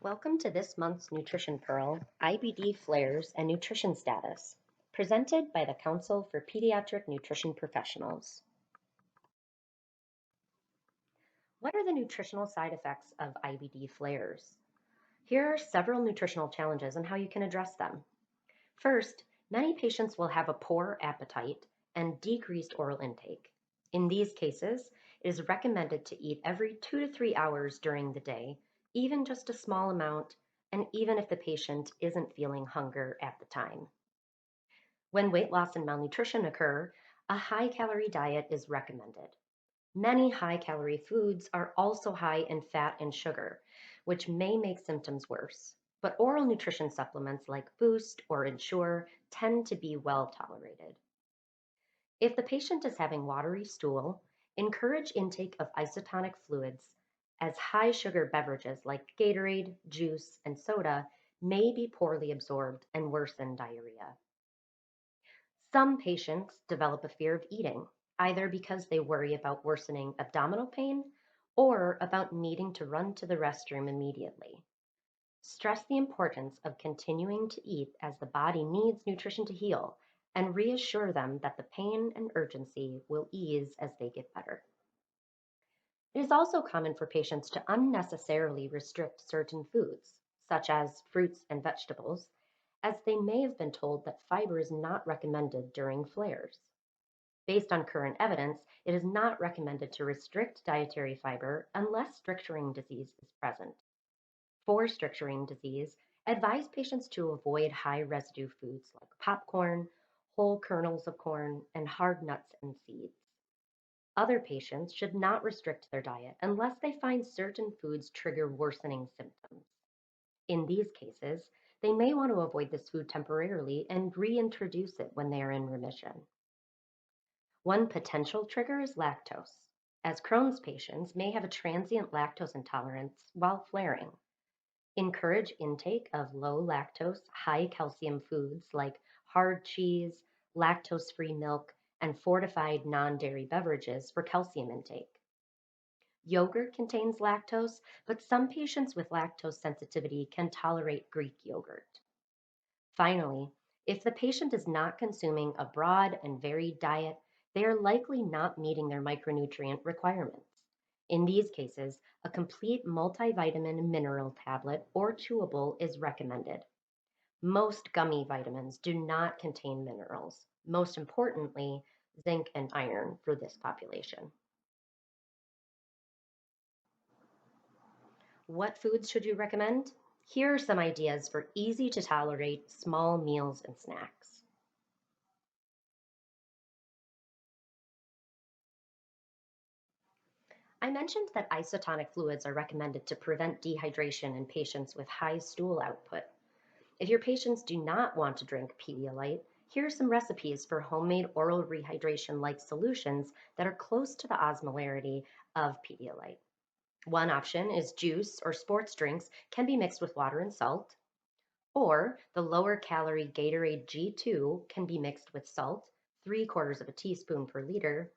Welcome to this month's Nutrition Pearl, IBD Flares and Nutrition Status, presented by the Council for Pediatric Nutrition Professionals. What are the nutritional side effects of IBD flares? Here are several nutritional challenges and how you can address them. First, many patients will have a poor appetite and decreased oral intake. In these cases, it is recommended to eat every 2 to 3 hours during the day, even just a small amount, and even if the patient isn't feeling hunger at the time. When weight loss and malnutrition occur, a high-calorie diet is recommended. Many high-calorie foods are also high in fat and sugar, which may make symptoms worse. But oral nutrition supplements like Boost or Ensure tend to be well tolerated. If the patient is having watery stool, encourage intake of isotonic fluids, as high sugar beverages like Gatorade, juice, and soda may be poorly absorbed and worsen diarrhea. Some patients develop a fear of eating, either because they worry about worsening abdominal pain or about needing to run to the restroom immediately. Stress the importance of continuing to eat as the body needs nutrition to heal, and reassure them that the pain and urgency will ease as they get better. It is also common for patients to unnecessarily restrict certain foods, such as fruits and vegetables, as they may have been told that fiber is not recommended during flares. Based on current evidence, it is not recommended to restrict dietary fiber unless stricturing disease is present. For stricturing disease, advise patients to avoid high residue foods like popcorn, whole kernels of corn, and hard nuts and seeds. Other patients should not restrict their diet unless they find certain foods trigger worsening symptoms. In these cases, they may want to avoid this food temporarily and reintroduce it when they are in remission. One potential trigger is lactose, as Crohn's patients may have a transient lactose intolerance while flaring. Encourage intake of low lactose, high calcium foods like hard cheese, lactose-free milk, and fortified non-dairy beverages for calcium intake. Yogurt contains lactose, but some patients with lactose sensitivity can tolerate Greek yogurt. Finally, if the patient is not consuming a broad and varied diet, they are likely not meeting their micronutrient requirements. In these cases, a complete multivitamin mineral tablet or chewable is recommended. Most gummy vitamins do not contain minerals, most importantly, zinc and iron for this population. What foods should you recommend? Here are some ideas for easy to tolerate small meals and snacks. I mentioned that isotonic fluids are recommended to prevent dehydration in patients with high stool output. If your patients do not want to drink Pedialyte, here are some recipes for homemade oral rehydration-like solutions that are close to the osmolarity of Pedialyte. One option is juice or sports drinks can be mixed with water and salt, or the lower calorie Gatorade G2 can be mixed with salt, 3/4 of a teaspoon per liter.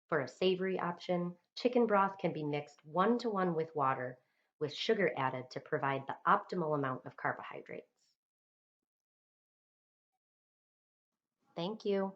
For a savory option, chicken broth can be mixed 1-to-1 with water, with sugar added to provide the optimal amount of carbohydrates. Thank you.